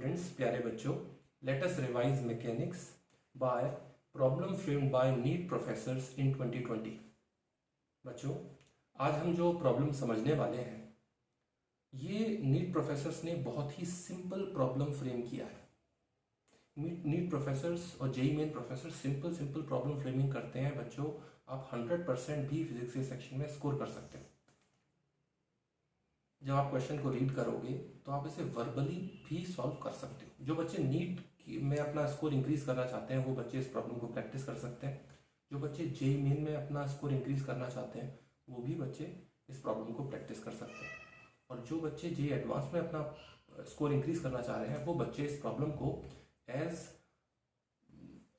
Students, प्यारे बच्चों, let us revise mechanics by problem framed by NEET professors in 2020। बच्चों, आज हम जो प्रॉब्लम समझने वाले हैं ये नीट प्रोफेसर्स ने बहुत ही सिंपल प्रॉब्लम फ्रेम किया है। नीट प्रोफेसर्स और JEE main professor simple problem framing करते हैं। बच्चों, आप 100% भी फिजिक्स के सेक्शन में स्कोर कर सकते हैं। जब आप क्वेश्चन को रीड करोगे तो आप इसे वर्बली भी सॉल्व कर सकते हो। जो बच्चे नीट में अपना स्कोर इंक्रीज करना चाहते हैं वो बच्चे इस प्रॉब्लम को प्रैक्टिस कर सकते हैं। जो बच्चे जेईई मेन में अपना स्कोर इंक्रीज करना चाहते हैं वो भी बच्चे इस प्रॉब्लम को प्रैक्टिस कर सकते हैं। और जो बच्चे जेईई एडवांस में अपना स्कोर इंक्रीज करना चाह रहे हैं वो बच्चे इस प्रॉब्लम को as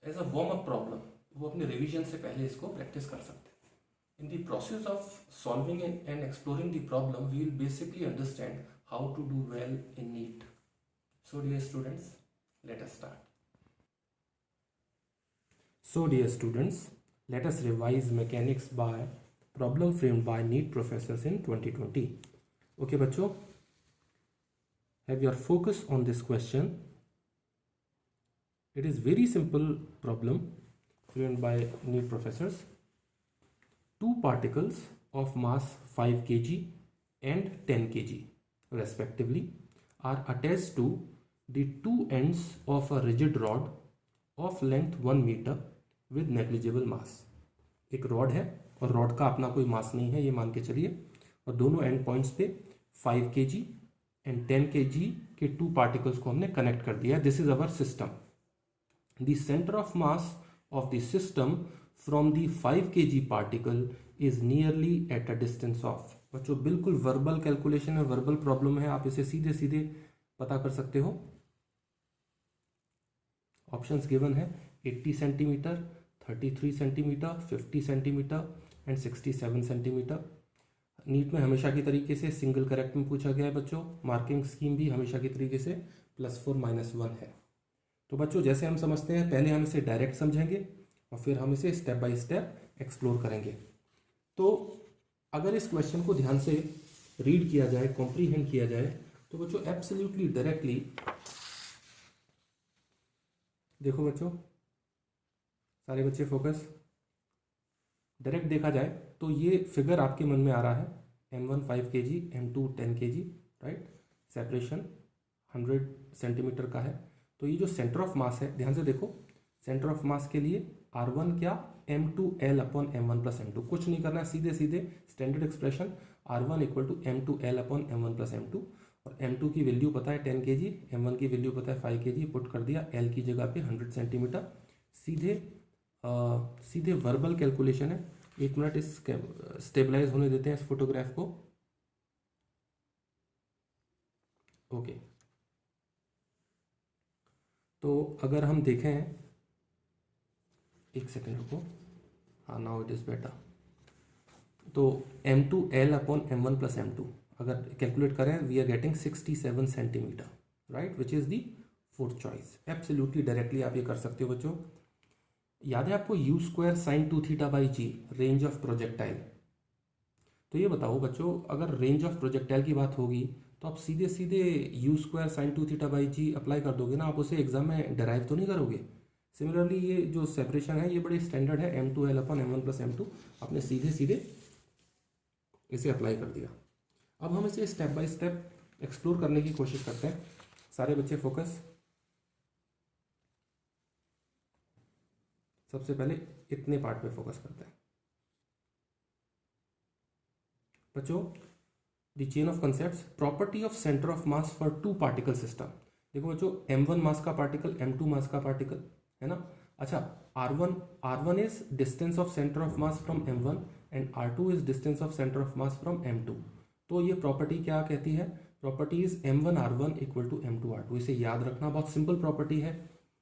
a warm up problem वो अपने रिवीजन से पहले इसको प्रैक्टिस कर सकते हैं। In the process of solving and exploring the problem, we will basically understand how to do well in NEET. So dear students, let us start. So dear students, let us revise mechanics by problem framed by NEET professors in 2020. Okay बच्चों, have your focus on this question. It is very simple problem framed by NEET professors. Two particles of mass 5 kg and 10 kg respectively are attached to the two ends of a rigid rod of length 1 meter with negligible mass. एक rod है और rod का अपना कोई मास नहीं है ये मान के चलिए, और दोनों एंड पॉइंट्स पे 5 kg एंड 10 kg के टू पार्टिकल्स को हमने कनेक्ट कर दिया। This is our system. The centre of mass of the system from the 5 kg particle is nearly at a distance of। बच्चों बिल्कुल वर्बल कैलकुलेशन है, verbal problem है, आप इसे सीधे सीधे पता कर सकते हो। ऑप्शंस गिवन है 80 centimetre, 33 centimetre, 50 centimetre and 67 centimetre. NEET में हमेशा की तरीके से सिंगल करेक्ट में पूछा गया है बच्चों। मार्किंग स्कीम भी हमेशा की तरीके से +4 -1 है। तो बच्चों जैसे हम समझते हैं, पहले हम इसे डायरेक्ट समझेंगे और फिर हम इसे स्टेप बाय स्टेप एक्सप्लोर करेंगे। तो अगर इस क्वेश्चन को ध्यान से रीड किया जाए, कॉम्प्रीहेंड किया जाए, तो बच्चों एब्सोल्युटली डायरेक्टली देखो बच्चों, सारे बच्चे फोकस। डायरेक्ट देखा जाए तो ये फिगर आपके मन में आ रहा है, m1 5 kg, m2 10 kg, right. Separation 100 centimetre का है। तो ये जो सेंटर ऑफ मास है, ध्यान से देखो, सेंटर ऑफ मास के लिए R1 क्या, m2L upon m1 plus m2। कुछ नहीं करना है, सीधे सीधे standard expression R1 equal to m2L upon m1 plus m2। और m2 की वैल्यू पता है 10 kg, m1 की वैल्यू पता है 5 kg, पुट कर दिया L की जगह पे 100 सेंटीमीटर। सीधे वर्बल कैलकुलेशन है। एक मिनट इस स्टेबलाइज होने देते हैं इस फोटोग्राफ को। ओके, तो अगर हम देखें, एक सेकेंड रुको, हाँ नाउ इट इज़ बेटर। तो m2L upon m1 plus m2 अगर कैलकुलेट करें, we are getting 67 centimetre, right, which is the fourth choice. Absolutely directly आप ये कर सकते हो बच्चों। याद है आपको u² sin 2 theta by g, range of projectile. तो ये बताओ बच्चों, अगर रेंज ऑफ प्रोजेक्टाइल की बात होगी तो आप सीधे सीधे u² sin 2 theta by g apply कर दोगे ना, आप उसे एग्जाम में डिराइव तो नहीं करोगे। सिमिलरली ये जो सेपरेशन है ये बड़ी स्टैंडर्ड है, m2L upon m1 plus m2, आपने सीधे सीधे इसे अप्लाई कर दिया। अब हम इसे स्टेप बाय स्टेप एक्सप्लोर करने की कोशिश करते हैं। सारे बच्चे फोकस। सबसे पहले इतने पार्ट पे फोकस करते हैं बच्चों। The chain of concepts, property of centre of mass for two particle system. देखो बच्चों, m1 मास का पार्टिकल, m2 मास का पार्टिकल है ना। अच्छा, R1 is distance of centre of mass from m1 and R2 is distance of centre of mass from m2। तो ये property क्या कहती है? Property is m1 R1 equal to m2 R2। इसे याद रखना, बहुत सिंपल प्रॉपर्टी है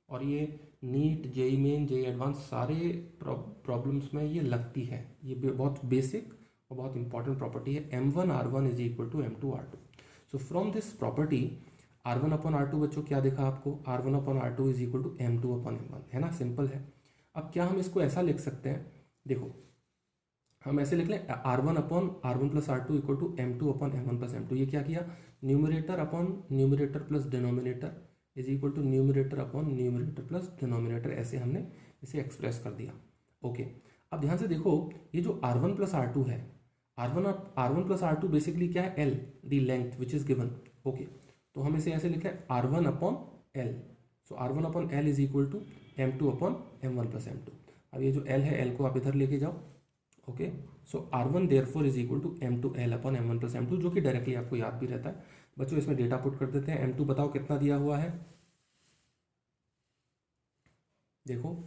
और ये NEET, JEE main, JEE advance सारे प्रॉब्लम्स में ये लगती है। ये बहुत बेसिक और बहुत इंपॉर्टेंट प्रॉपर्टी है। m1 R1 is equal to m2 R2। So from this property R1 upon R2 बच्चों क्या देखा आपको, R1 upon R2 is equal to M2 upon M1, है ना, सिंपल है। अब क्या हम इसको ऐसा लिख सकते हैं, देखो हम ऐसे लिख लें, R1 upon R1 plus R2 equal to M2 upon M1 plus M2। ये क्या किया, numerator upon numerator plus denominator, is equal to numerator upon numerator plus denominator, ऐसे हमने इसे एक्सप्रेस कर दिया। ओके, अब ध्यान से देखो, ये जो R1 प्लस R2 है, R1 प्लस R2 बेसिकली क्या है, L the length which is given. Okay, तो हम इसे ऐसे लिख रहे हैं R1 upon L। So R1 upon L is equal to M2 upon M1 plus M2। अब ये जो L है, L को आप इधर लेके जाओ। Okay, so R1 therefore is equal to M2 L upon M1 plus M2, जो कि डायरेक्टली आपको याद भी रहता है। बच्चों इसमें डेटा पुट कर देते हैं। M2 बताओ कितना दिया हुआ है, देखो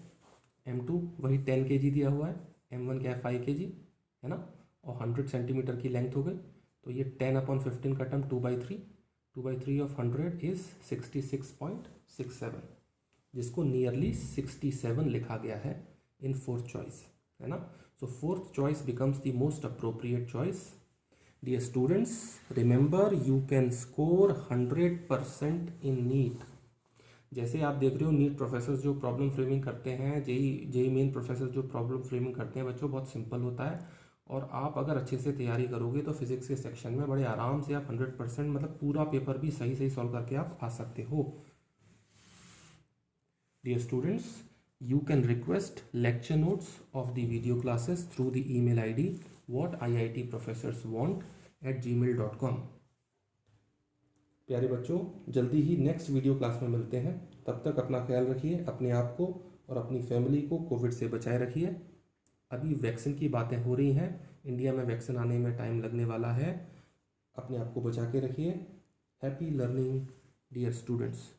M2 वही 10 kg दिया हुआ है, M1 क्या है 5 kg है ना, और 100 सेंटीमीटर की लेंथ हो गई। तो ये 10 अपॉन 15 का टर्म 2/3 ऑफ 100 इज 66.67, जिसको नियरली 67 लिखा गया है इन फोर्थ चॉइस, है ना। So fourth choice becomes the most appropriate choice. Dear students, remember you can score 100% in NEET. जैसे आप देख रहे हो, नीट प्रोफेसर जो प्रॉब्लम फ्रेमिंग करते हैं, जेई मेन प्रोफेसर जो प्रॉब्लम फ्रेमिंग करते हैं बच्चों, बहुत सिंपल होता है। और आप अगर अच्छे से तैयारी करोगे तो फिजिक्स के सेक्शन में बड़े आराम से आप 100% मतलब पूरा पेपर भी सही सही सॉल्व करके आप आ सकते हो। Dear students, you can request lecture notes of the video classes through the email id whatiitprofessorswant@gmail.com। प्यारे बच्चों, जल्दी ही नेक्स्ट वीडियो क्लास में मिलते हैं। तब तक अपना ख्याल रखिए, अपने आप को और अपनी फैमिली को कोविड से बचाए रखिए। अभी वैक्सीन की बातें हो रही हैं, इंडिया में वैक्सीन आने में टाइम लगने वाला है। अपने आप को बचा के रखिए। Happy learning dear students.